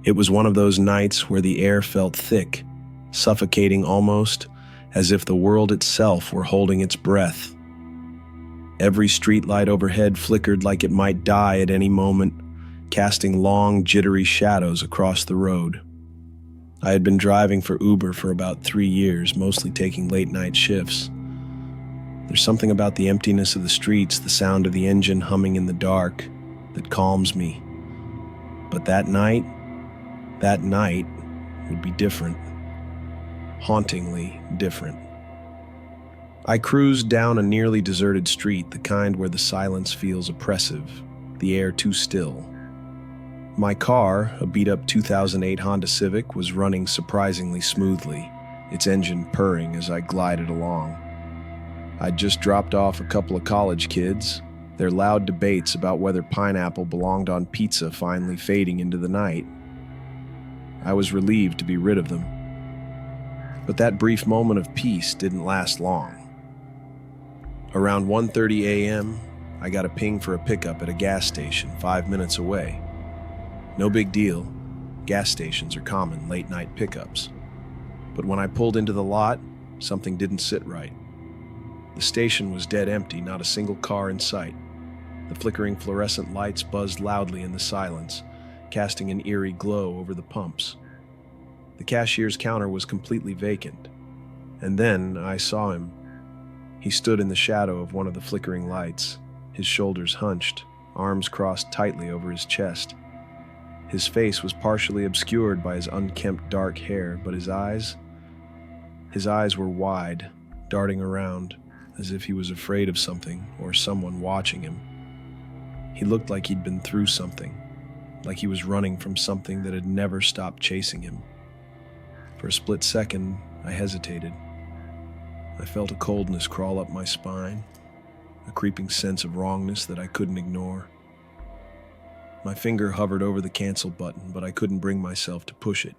It was one of those nights where the air felt thick, suffocating almost, as if the world itself were holding its breath. Every streetlight overhead flickered like it might die at any moment, casting long, jittery shadows across the road. I had been driving for Uber for about 3 years, mostly taking late-night shifts. There's something about the emptiness of the streets, the sound of the engine humming in the dark, that calms me. But that night would be different. Hauntingly different. I cruised down a nearly deserted street, the kind where the silence feels oppressive, the air too still. My car, a beat-up 2008 Honda Civic, was running surprisingly smoothly, its engine purring as I glided along. I'd just dropped off a couple of college kids, their loud debates about whether pineapple belonged on pizza finally fading into the night. I was relieved to be rid of them. But that brief moment of peace didn't last long. Around 1:30 a.m., I got a ping for a pickup at a gas station 5 minutes away. No big deal. Gas stations are common late-night pickups. But when I pulled into the lot, something didn't sit right. The station was dead empty, not a single car in sight. The flickering fluorescent lights buzzed loudly in the silence, casting an eerie glow over the pumps. The cashier's counter was completely vacant. And then I saw him. He stood in the shadow of one of the flickering lights, his shoulders hunched, arms crossed tightly over his chest. His face was partially obscured by his unkempt dark hair, but his eyes were wide, darting around, as if he was afraid of something or someone watching him. He looked like he'd been through something, like he was running from something that had never stopped chasing him. For a split second, I hesitated. I felt a coldness crawl up my spine, a creeping sense of wrongness that I couldn't ignore. My finger hovered over the cancel button, but I couldn't bring myself to push it.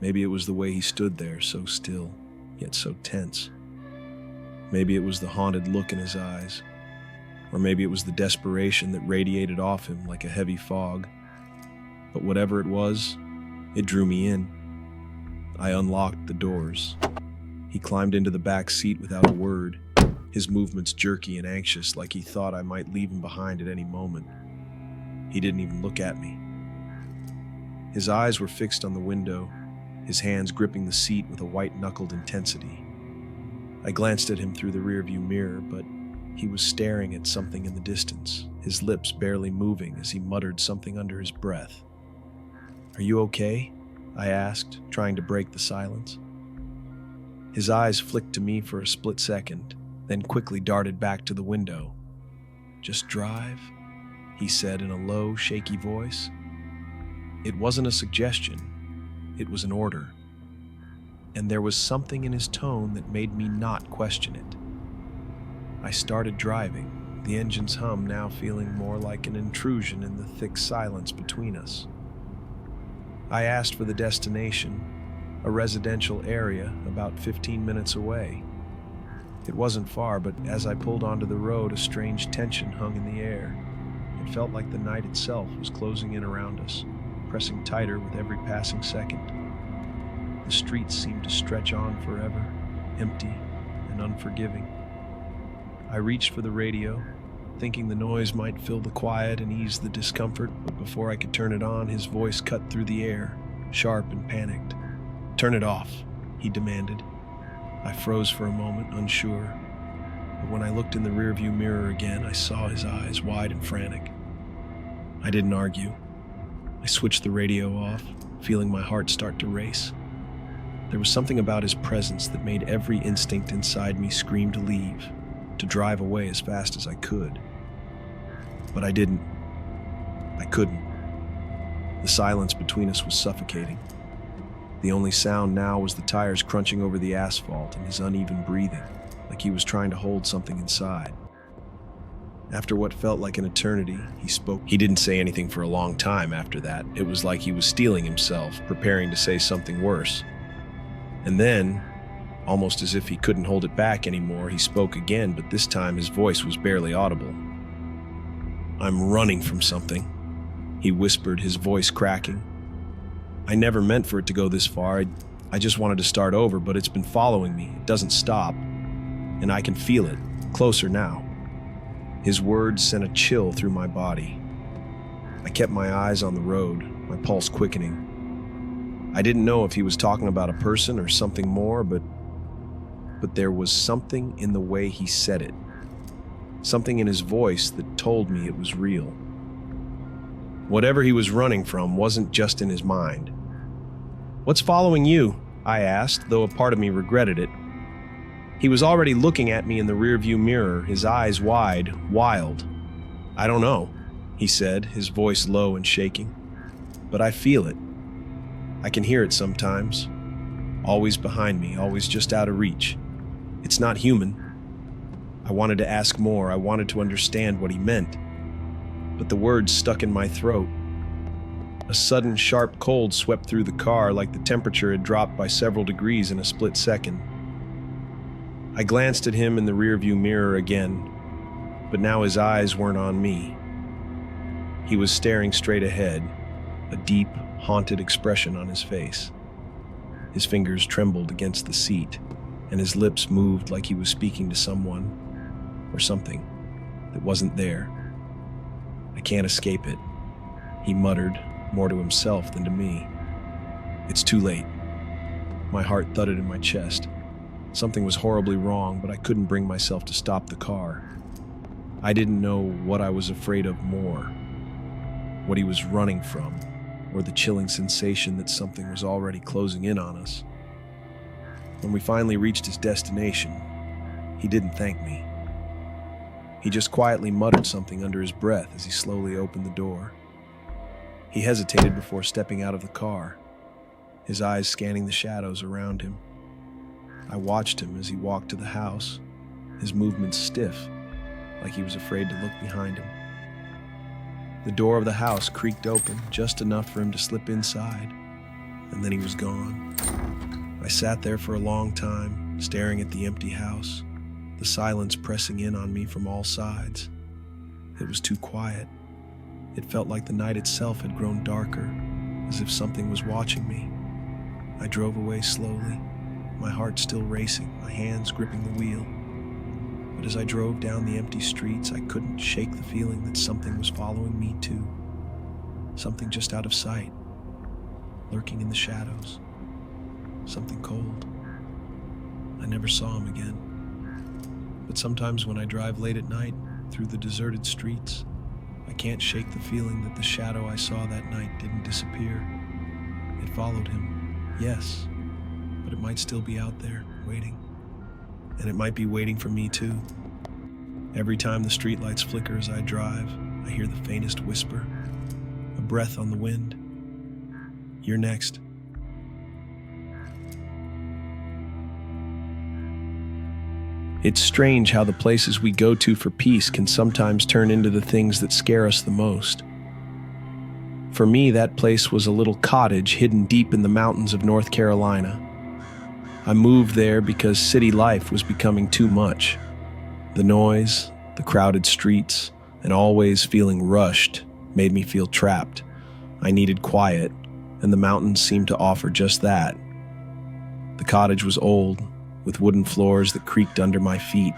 Maybe it was the way he stood there, so still, yet so tense. Maybe it was the haunted look in his eyes, or maybe it was the desperation that radiated off him like a heavy fog. But whatever it was, it drew me in. I unlocked the doors. He climbed into the back seat without a word, his movements jerky and anxious, like he thought I might leave him behind at any moment. He didn't even look at me. His eyes were fixed on the window, his hands gripping the seat with a white-knuckled intensity. I glanced at him through the rearview mirror, but he was staring at something in the distance, his lips barely moving as he muttered something under his breath. "Are you okay?" I asked, trying to break the silence. His eyes flicked to me for a split second, then quickly darted back to the window. "Just drive?" he said in a low, shaky voice. It wasn't a suggestion, it was an order. And there was something in his tone that made me not question it. I started driving, the engine's hum now feeling more like an intrusion in the thick silence between us. I asked for the destination, a residential area about 15 minutes away. It wasn't far, but as I pulled onto the road, a strange tension hung in the air. It felt like the night itself was closing in around us, pressing tighter with every passing second. The streets seemed to stretch on forever, empty and unforgiving. I reached for the radio, thinking the noise might fill the quiet and ease the discomfort, but before I could turn it on, his voice cut through the air, sharp and panicked. "Turn it off," he demanded. I froze for a moment, unsure. But when I looked in the rearview mirror again, I saw his eyes wide and frantic. I didn't argue. I switched the radio off, feeling my heart start to race. There was something about his presence that made every instinct inside me scream to leave, to drive away as fast as I could. But I didn't. I couldn't. The silence between us was suffocating. The only sound now was the tires crunching over the asphalt and his uneven breathing, like he was trying to hold something inside. After what felt like an eternity, he spoke. He didn't say anything for a long time after that. It was like he was steeling himself, preparing to say something worse. And then, almost as if he couldn't hold it back anymore, he spoke again, but this time his voice was barely audible. "I'm running from something," he whispered, his voice cracking. I never meant for it to go this far. I just wanted to start over, but it's been following me. It doesn't stop, and I can feel it, closer now. His words sent a chill through my body. I kept my eyes on the road, my pulse quickening. I didn't know if he was talking about a person or something more, but there was something in the way he said it. Something in his voice that told me it was real. Whatever he was running from wasn't just in his mind. "What's following you?" I asked, though a part of me regretted it. He was already looking at me in the rearview mirror, his eyes wide, wild. "I don't know," he said, his voice low and shaking. "But I feel it. I can hear it sometimes. Always behind me, always just out of reach. It's not human." I wanted to ask more. I wanted to understand what he meant. But the words stuck in my throat. A sudden, sharp cold swept through the car, like the temperature had dropped by several degrees in a split second. I glanced at him in the rearview mirror again, but now his eyes weren't on me. He was staring straight ahead, a deep, haunted expression on his face. His fingers trembled against the seat, and his lips moved like he was speaking to someone or something that wasn't there. "I can't escape it," he muttered, more to himself than to me. "It's too late." My heart thudded in my chest. Something was horribly wrong, but I couldn't bring myself to stop the car. I didn't know what I was afraid of more, what he was running from, or the chilling sensation that something was already closing in on us. When we finally reached his destination, he didn't thank me. He just quietly muttered something under his breath as he slowly opened the door. He hesitated before stepping out of the car, his eyes scanning the shadows around him. I watched him as he walked to the house, his movements stiff, like he was afraid to look behind him. The door of the house creaked open, just enough for him to slip inside, and then he was gone. I sat there for a long time, staring at the empty house, the silence pressing in on me from all sides. It was too quiet. It felt like the night itself had grown darker, as if something was watching me. I drove away slowly, my heart still racing, my hands gripping the wheel. But as I drove down the empty streets, I couldn't shake the feeling that something was following me too. Something just out of sight, lurking in the shadows. Something cold. I never saw him again. But sometimes when I drive late at night through the deserted streets, I can't shake the feeling that the shadow I saw that night didn't disappear. It followed him, yes, but it might still be out there, waiting. And it might be waiting for me too. Every time the streetlights flicker as I drive, I hear the faintest whisper, a breath on the wind. "You're next." It's strange how the places we go to for peace can sometimes turn into the things that scare us the most. For me, that place was a little cottage hidden deep in the mountains of North Carolina. I moved there because city life was becoming too much. The noise, the crowded streets, and always feeling rushed made me feel trapped. I needed quiet, and the mountains seemed to offer just that. The cottage was old, with wooden floors that creaked under my feet.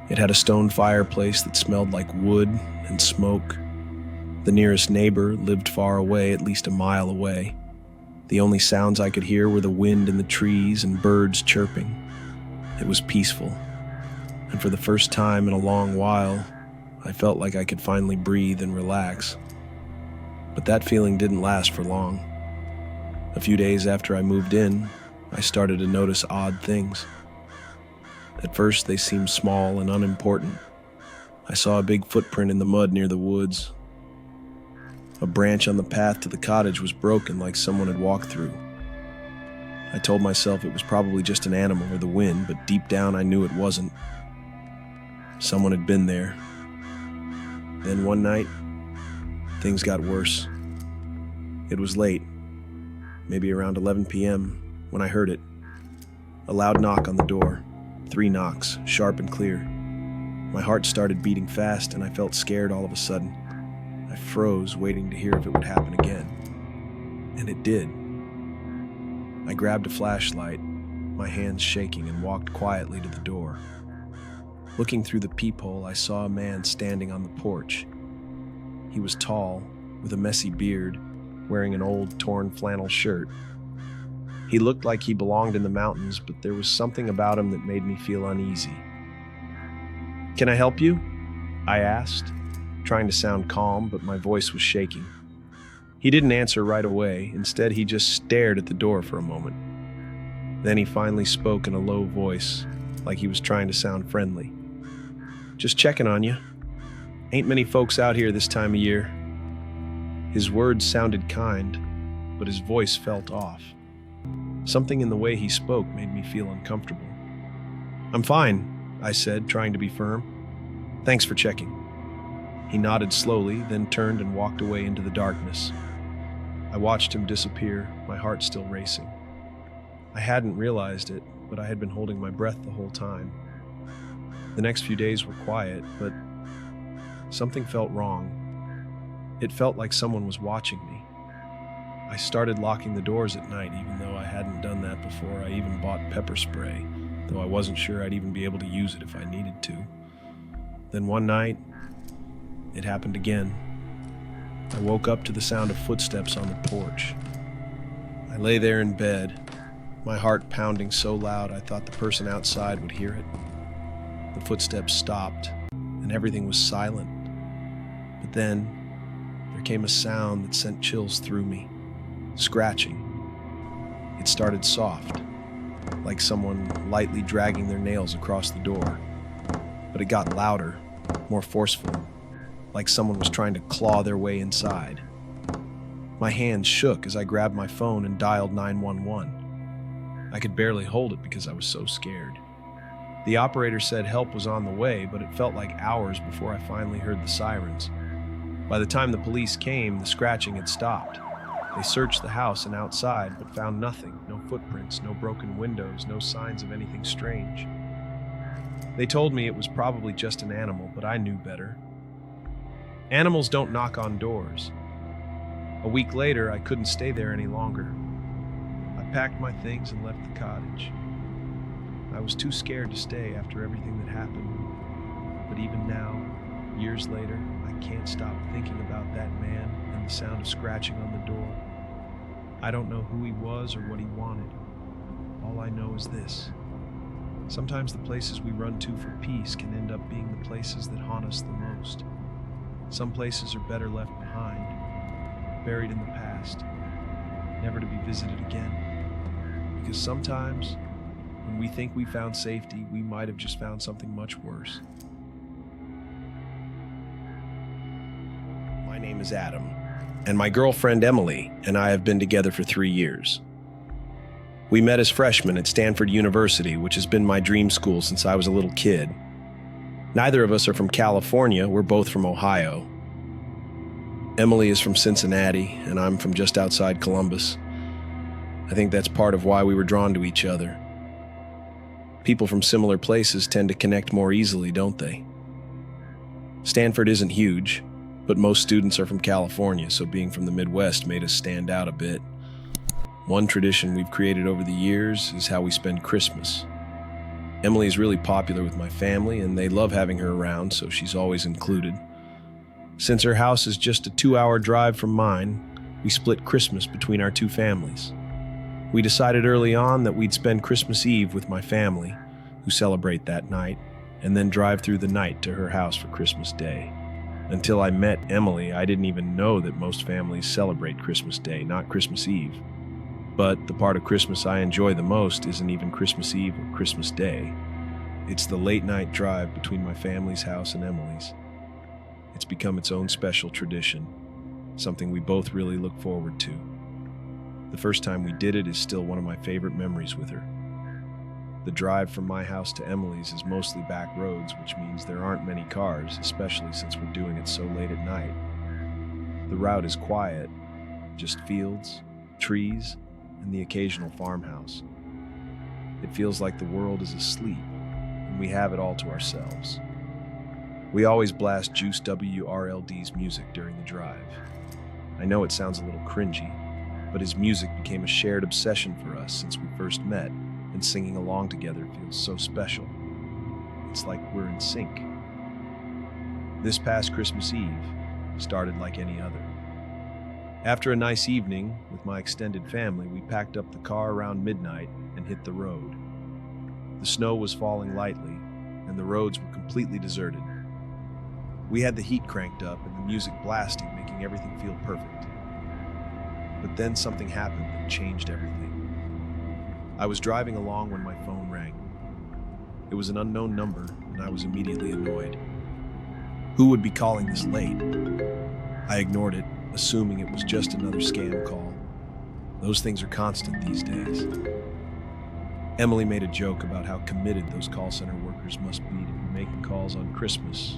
It had a stone fireplace that smelled like wood and smoke. The nearest neighbor lived far away, at least a mile away. The only sounds I could hear were the wind in the trees and birds chirping. It was peaceful, and for the first time in a long while, I felt like I could finally breathe and relax. But that feeling didn't last for long. A few days after I moved in, I started to notice odd things. At first, they seemed small and unimportant. I saw a big footprint in the mud near the woods. A branch on the path to the cottage was broken, like someone had walked through. I told myself it was probably just an animal or the wind, but deep down I knew it wasn't. Someone had been there. Then one night, things got worse. It was late, maybe around 11 p.m., when I heard it. A loud knock on the door. 3 knocks, sharp and clear. My heart started beating fast, and I felt scared all of a sudden. I froze, waiting to hear if it would happen again. And it did. I grabbed a flashlight, my hands shaking, and walked quietly to the door. Looking through the peephole, I saw a man standing on the porch. He was tall, with a messy beard, wearing an old, torn flannel shirt. He looked like he belonged in the mountains, but there was something about him that made me feel uneasy. "Can I help you?" I asked, trying to sound calm, but my voice was shaking. He didn't answer right away. Instead, he just stared at the door for a moment. Then he finally spoke in a low voice, like he was trying to sound friendly. "Just checking on you. Ain't many folks out here this time of year." His words sounded kind, but his voice felt off. Something in the way he spoke made me feel uncomfortable. "I'm fine," I said, trying to be firm. "Thanks for checking." He nodded slowly, then turned and walked away into the darkness. I watched him disappear, my heart still racing. I hadn't realized it, but I had been holding my breath the whole time. The next few days were quiet, but something felt wrong. It felt like someone was watching me. I started locking the doors at night, even though I hadn't done that before. I even bought pepper spray, though I wasn't sure I'd even be able to use it if I needed to. Then one night, it happened again. I woke up to the sound of footsteps on the porch. I lay there in bed, my heart pounding so loud I thought the person outside would hear it. The footsteps stopped, and everything was silent. But then, there came a sound that sent chills through me. Scratching. It started soft, like someone lightly dragging their nails across the door. But it got louder, more forceful, like someone was trying to claw their way inside. My hands shook as I grabbed my phone and dialed 911. I could barely hold it because I was so scared. The operator said help was on the way, but it felt like hours before I finally heard the sirens. By the time the police came, the scratching had stopped. They searched the house and outside, but found nothing. No footprints, no broken windows, no signs of anything strange. They told me it was probably just an animal, but I knew better. Animals don't knock on doors. A week later, I couldn't stay there any longer. I packed my things and left the cottage. I was too scared to stay after everything that happened. But even now, years later, I can't stop thinking about that man and the sound of scratching on the door. I don't know who he was or what he wanted. All I know is this. Sometimes the places we run to for peace can end up being the places that haunt us the most. Some places are better left behind, buried in the past, never to be visited again. Because sometimes, when we think we found safety, we might have just found something much worse. My name is Adam, and my girlfriend Emily and I have been together for 3 years. We met as freshmen at Stanford University, which has been my dream school since I was a little kid. Neither of us are from California, we're both from Ohio. Emily is from Cincinnati, and I'm from just outside Columbus. I think that's part of why we were drawn to each other. People from similar places tend to connect more easily, don't they? Stanford isn't huge, but most students are from California, so being from the Midwest made us stand out a bit. One tradition we've created over the years is how we spend Christmas. Emily is really popular with my family, and they love having her around, so she's always included. Since her house is just a 2-hour drive from mine, we split Christmas between our two families. We decided early on that we'd spend Christmas Eve with my family, who celebrate that night, and then drive through the night to her house for Christmas Day. Until I met Emily, I didn't even know that most families celebrate Christmas Day, not Christmas Eve. But the part of Christmas I enjoy the most isn't even Christmas Eve or Christmas Day. It's the late-night drive between my family's house and Emily's. It's become its own special tradition, something we both really look forward to. The first time we did it is still one of my favorite memories with her. The drive from my house to Emily's is mostly back roads, which means there aren't many cars, especially since we're doing it so late at night. The route is quiet, just fields, trees, and the occasional farmhouse. It feels like the world is asleep, and we have it all to ourselves. We always blast Juice WRLD's music during the drive. I know it sounds a little cringy, but his music became a shared obsession for us since we first met, and singing along together feels so special. It's like we're in sync. This past Christmas Eve started like any other. After a nice evening with my extended family, we packed up the car around midnight and hit the road. The snow was falling lightly, and the roads were completely deserted. We had the heat cranked up and the music blasting, making everything feel perfect. But then something happened that changed everything. I was driving along when my phone rang. It was an unknown number, and I was immediately annoyed. Who would be calling this late? I ignored it, assuming it was just another scam call. Those things are constant these days. Emily made a joke about how committed those call center workers must be to be making calls on Christmas,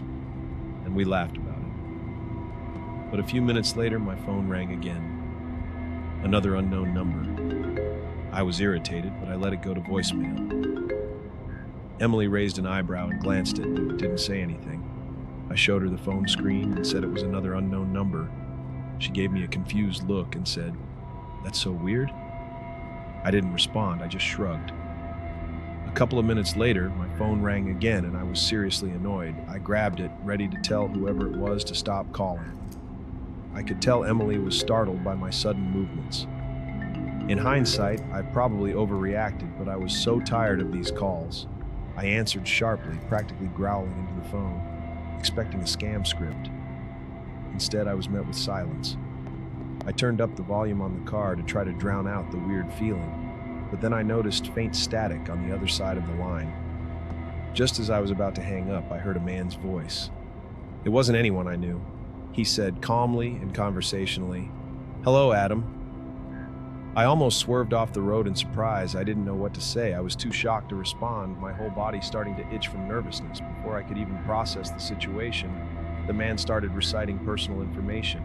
and we laughed about it. But a few minutes later, my phone rang again. Another unknown number. I was irritated, but I let it go to voicemail. Emily raised an eyebrow and glanced at me, but didn't say anything. I showed her the phone screen and said it was another unknown number. She gave me a confused look and said, "That's so weird?" I didn't respond, I just shrugged. A couple of minutes later, my phone rang again and I was seriously annoyed. I grabbed it, ready to tell whoever it was to stop calling. I could tell Emily was startled by my sudden movements. In hindsight, I probably overreacted, but I was so tired of these calls. I answered sharply, practically growling into the phone, expecting a scam script. Instead, I was met with silence. I turned up the volume on the car to try to drown out the weird feeling, but then I noticed faint static on the other side of the line. Just as I was about to hang up, I heard a man's voice. It wasn't anyone I knew. He said calmly and conversationally, "Hello, Adam." I almost swerved off the road in surprise. I didn't know what to say. I was too shocked to respond, my whole body starting to itch from nervousness. Before I could even process the situation, the man started reciting personal information.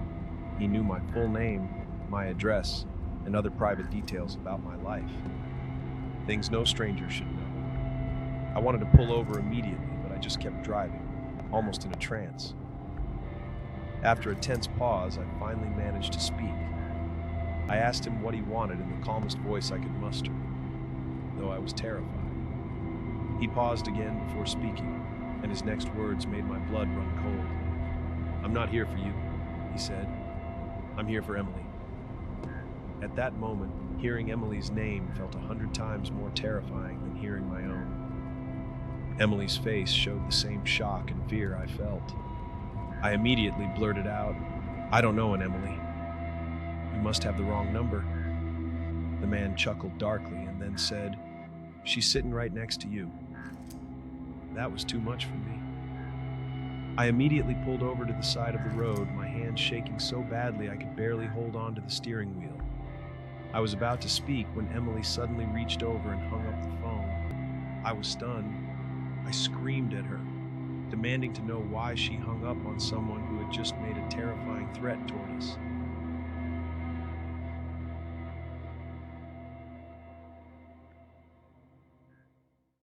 He knew my full name, my address, and other private details about my life. Things no stranger should know. I wanted to pull over immediately, but I just kept driving, almost in a trance. After a tense pause, I finally managed to speak. I asked him what he wanted in the calmest voice I could muster, though I was terrified. He paused again before speaking, and his next words made my blood run cold. "I'm not here for you," he said. "I'm here for Emily." At that moment, hearing Emily's name felt 100 times more terrifying than hearing my own. Emily's face showed the same shock and fear I felt. I immediately blurted out, "I don't know an Emily. You must have the wrong number." The man chuckled darkly and then said, "She's sitting right next to you." That was too much for me. I immediately pulled over to the side of the road, my hands shaking so badly I could barely hold on to the steering wheel. I was about to speak when Emily suddenly reached over and hung up the phone. I was stunned. I screamed at her, demanding to know why she hung up on someone who had just made a terrifying threat toward us.